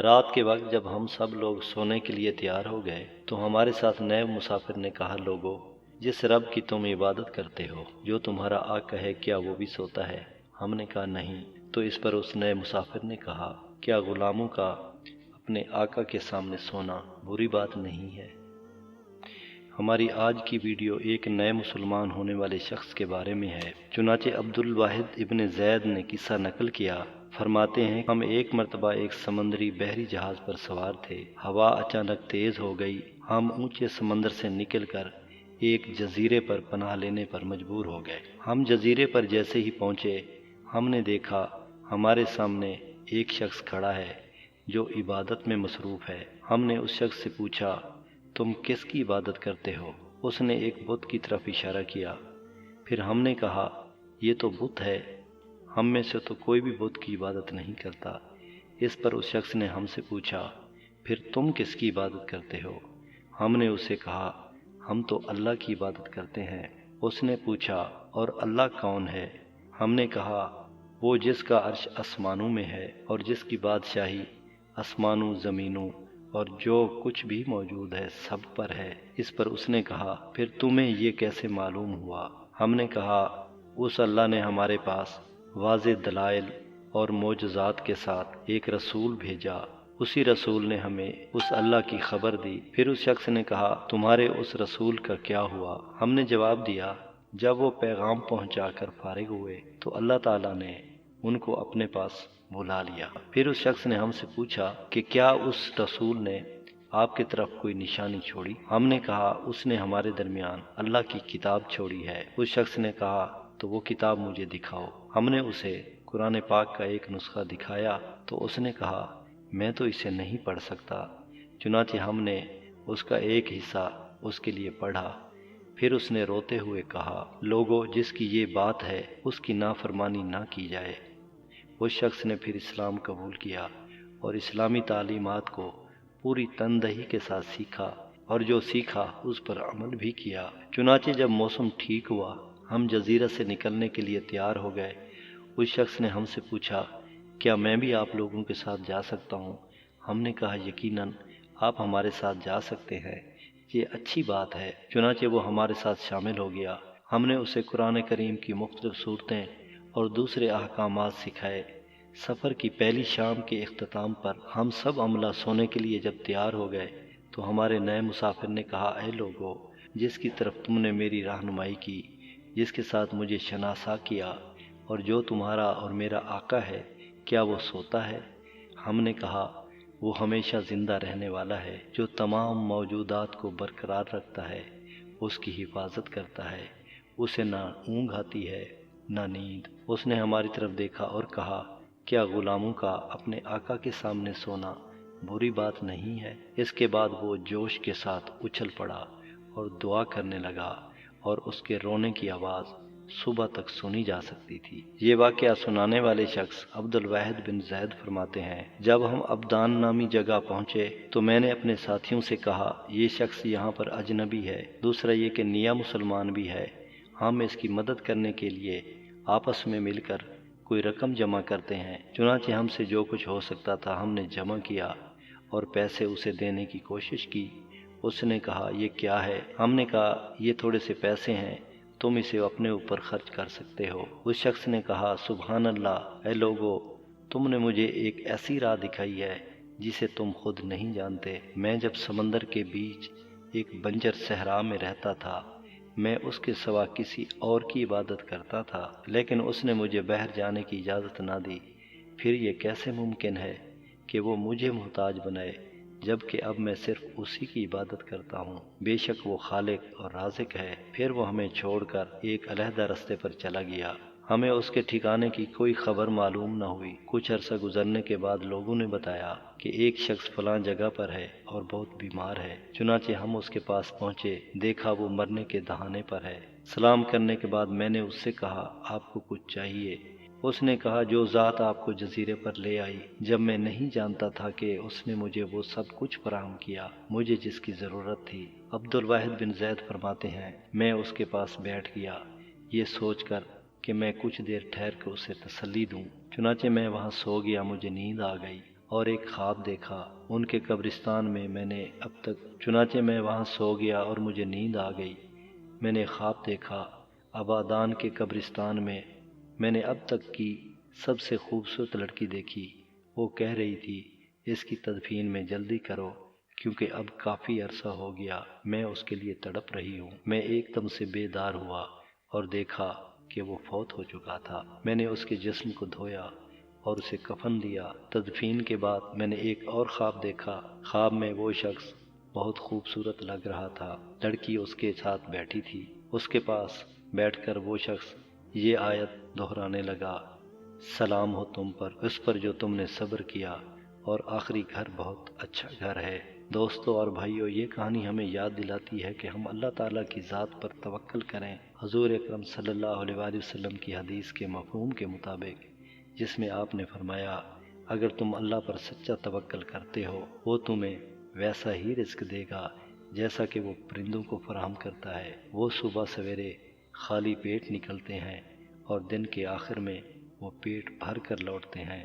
رات کے وقت جب ہم سب لوگ سونے کے لیے تیار ہو گئے تو ہمارے ساتھ نئے مسافر نے کہا، لوگو، جس رب کی تم عبادت کرتے ہو، جو تمہارا آقا ہے، کیا وہ بھی سوتا ہے؟ ہم نے کہا نہیں۔ تو اس پر اس نئے مسافر نے کہا، کیا غلاموں کا اپنے آقا کے سامنے سونا بری بات نہیں ہے؟ ہماری آج کی ویڈیو ایک نئے مسلمان ہونے والے شخص کے بارے میں ہے۔ چنانچہ عبد الواحد ابن زید نے قصہ نقل کیا۔ فرماتے ہیں، ہم ایک مرتبہ ایک سمندری بحری جہاز پر سوار تھے۔ ہوا اچانک تیز ہو گئی۔ ہم اونچے سمندر سے نکل کر ایک جزیرے پر پناہ لینے پر مجبور ہو گئے۔ ہم جزیرے پر جیسے ہی پہنچے، ہم نے دیکھا ہمارے سامنے ایک شخص کھڑا ہے جو عبادت میں مصروف ہے۔ ہم نے اس شخص سے پوچھا، تم کس کی عبادت کرتے ہو؟ اس نے ایک بت کی طرف اشارہ کیا۔ پھر ہم نے کہا، یہ تو بت ہے، ہم میں سے تو کوئی بھی بت کی عبادت نہیں کرتا۔ اس پر اس شخص نے ہم سے پوچھا، پھر تم کس کی عبادت کرتے ہو؟ ہم نے اسے کہا، ہم تو اللہ کی عبادت کرتے ہیں۔ اس نے پوچھا، اور اللہ کون ہے؟ ہم نے کہا، وہ جس کا عرش آسمانوں میں ہے اور جس کی بادشاہی آسمانوں، زمینوں اور جو کچھ بھی موجود ہے سب پر ہے۔ اس پر اس نے کہا، پھر تمہیں یہ کیسے معلوم ہوا؟ ہم نے کہا، اس اللہ نے ہمارے پاس واضح دلائل اور معجزات کے ساتھ ایک رسول بھیجا۔ اسی رسول نے ہمیں اس اللہ کی خبر دی۔ پھر اس شخص نے کہا، تمہارے اس رسول کا کیا ہوا؟ ہم نے جواب دیا، جب وہ پیغام پہنچا کر فارغ ہوئے تو اللہ تعالیٰ نے ان کو اپنے پاس بلا لیا۔ پھر اس شخص نے ہم سے پوچھا کہ کیا اس رسول نے آپ کی طرف کوئی نشانی چھوڑی؟ ہم نے کہا، اس نے ہمارے درمیان اللہ کی کتاب چھوڑی ہے۔ اس شخص نے کہا، تو وہ کتاب مجھے دکھاؤ۔ ہم نے اسے قرآن پاک کا ایک نسخہ دکھایا تو اس نے کہا، میں تو اسے نہیں پڑھ سکتا۔ چنانچہ ہم نے اس کا ایک حصہ اس کے لیے پڑھا۔ پھر اس نے روتے ہوئے کہا، لوگو، جس کی یہ بات ہے اس کی نافرمانی نہ کی جائے۔ اس شخص نے پھر اسلام قبول کیا اور اسلامی تعلیمات کو پوری تندہی کے ساتھ سیکھا، اور جو سیکھا اس پر عمل بھی کیا۔ چنانچہ جب موسم ٹھیک ہوا، ہم جزیرہ سے نکلنے کے لیے تیار ہو گئے۔ اس شخص نے ہم سے پوچھا، کیا میں بھی آپ لوگوں کے ساتھ جا سکتا ہوں؟ ہم نے کہا، یقیناً آپ ہمارے ساتھ جا سکتے ہیں، یہ اچھی بات ہے۔ چنانچہ وہ ہمارے ساتھ شامل ہو گیا۔ ہم نے اسے قرآن کریم کی مختلف صورتیں اور دوسرے احکامات سکھائے۔ سفر کی پہلی شام کے اختتام پر ہم سب عملہ سونے کے لیے جب تیار ہو گئے تو ہمارے نئے مسافر نے کہا، اے لوگو، جس کی طرف تم نے میری رہنمائی کی، جس کے ساتھ مجھے شناسا کیا، اور جو تمہارا اور میرا آقا ہے، کیا وہ سوتا ہے؟ ہم نے کہا، وہ ہمیشہ زندہ رہنے والا ہے، جو تمام موجودات کو برقرار رکھتا ہے، اس کی حفاظت کرتا ہے، اسے نہ اونگ آتی ہے نہ نیند۔ اس نے ہماری طرف دیکھا اور کہا، کیا غلاموں کا اپنے آقا کے سامنے سونا بری بات نہیں ہے؟ اس کے بعد وہ جوش کے ساتھ اچھل پڑا اور دعا کرنے لگا، اور اس کے رونے کی آواز صبح تک سنی جا سکتی تھی۔ یہ واقعہ سنانے والے شخص عبد الواحد بن زید فرماتے ہیں، جب ہم ابدان نامی جگہ پہنچے تو میں نے اپنے ساتھیوں سے کہا، یہ شخص یہاں پر اجنبی ہے، دوسرا یہ کہ نیا مسلمان بھی ہے، ہم اس کی مدد کرنے کے لیے آپس میں مل کر کوئی رقم جمع کرتے ہیں۔ چنانچہ ہم سے جو کچھ ہو سکتا تھا ہم نے جمع کیا اور پیسے اسے دینے کی کوشش کی۔ اس نے کہا، یہ کیا ہے؟ ہم نے کہا، یہ تھوڑے سے پیسے ہیں، تم اسے اپنے اوپر خرچ کر سکتے ہو۔ اس شخص نے کہا، سبحان اللہ، اے لوگو، تم نے مجھے ایک ایسی راہ دکھائی ہے جسے تم خود نہیں جانتے۔ میں جب سمندر کے بیچ ایک بنجر صحرا میں رہتا تھا، میں اس کے سوا کسی اور کی عبادت کرتا تھا، لیکن اس نے مجھے باہر جانے کی اجازت نہ دی۔ پھر یہ کیسے ممکن ہے کہ وہ مجھے محتاج بنائے، جبکہ اب میں صرف اسی کی عبادت کرتا ہوں؟ بے شک وہ خالق اور رازق ہے۔ پھر وہ ہمیں چھوڑ کر ایک علیحدہ رستے پر چلا گیا۔ ہمیں اس کے ٹھکانے کی کوئی خبر معلوم نہ ہوئی۔ کچھ عرصہ گزرنے کے بعد لوگوں نے بتایا کہ ایک شخص فلاں جگہ پر ہے اور بہت بیمار ہے۔ چنانچہ ہم اس کے پاس پہنچے، دیکھا وہ مرنے کے دہانے پر ہے۔ سلام کرنے کے بعد میں نے اس سے کہا، آپ کو کچھ چاہیے؟ اس نے کہا، جو ذات آپ کو جزیرے پر لے آئی، جب میں نہیں جانتا تھا کہ اس نے مجھے وہ سب کچھ فراہم کیا مجھے جس کی ضرورت تھی۔ عبد الواحد بن زید فرماتے ہیں، میں اس کے پاس بیٹھ گیا، یہ سوچ کر کہ میں کچھ دیر ٹھہر کے اسے تسلی دوں۔ چنانچہ میں وہاں سو گیا، مجھے نیند آ گئی۔ اور ایک خواب دیکھا ان کے قبرستان میں نے اب تک، چنانچہ میں وہاں سو گیا اور مجھے نیند آ گئی۔ میں نے خواب دیکھا آبادان کے قبرستان میں نے اب تک کی سب سے خوبصورت لڑکی دیکھی۔ وہ کہہ رہی تھی اس کی تدفین میں جلدی کرو کیونکہ اب کافی عرصہ ہو گیا میں اس کے لیے تڑپ رہی ہوں۔ میں ایک دم سے بیدار ہوا اور دیکھا کہ وہ فوت ہو چکا تھا۔ میں نے اس کے جسم کو دھویا اور اسے کفن دیا۔ تدفین کے بعد میں نے ایک اور خواب دیکھا۔ خواب میں وہ شخص بہت خوبصورت لگ رہا تھا۔ لڑکی اس کے ساتھ بیٹھی تھی۔ اس کے پاس بیٹھ کر وہ شخص یہ آیت دہرانے لگا، سلام ہو تم پر، اس پر جو تم نے صبر کیا، اور آخری گھر بہت اچھا گھر ہے۔ دوستو اور بھائیو، یہ کہانی ہمیں یاد دلاتی ہے کہ ہم اللہ تعالیٰ کی ذات پر توکل کریں۔ حضور اکرم صلی اللہ علیہ وآلہ وسلم کی حدیث کے مفہوم کے مطابق، جس میں آپ نے فرمایا اگر تم اللہ پر سچا توکل کرتے ہو وہ تمہیں ویسا ہی رزق دے گا جیسا کہ وہ پرندوں کو فراہم کرتا ہے۔ وہ صبح سویرے خالی پیٹ نکلتے ہیں اور دن کے آخر میں وہ پیٹ بھر کر لوٹتے ہیں۔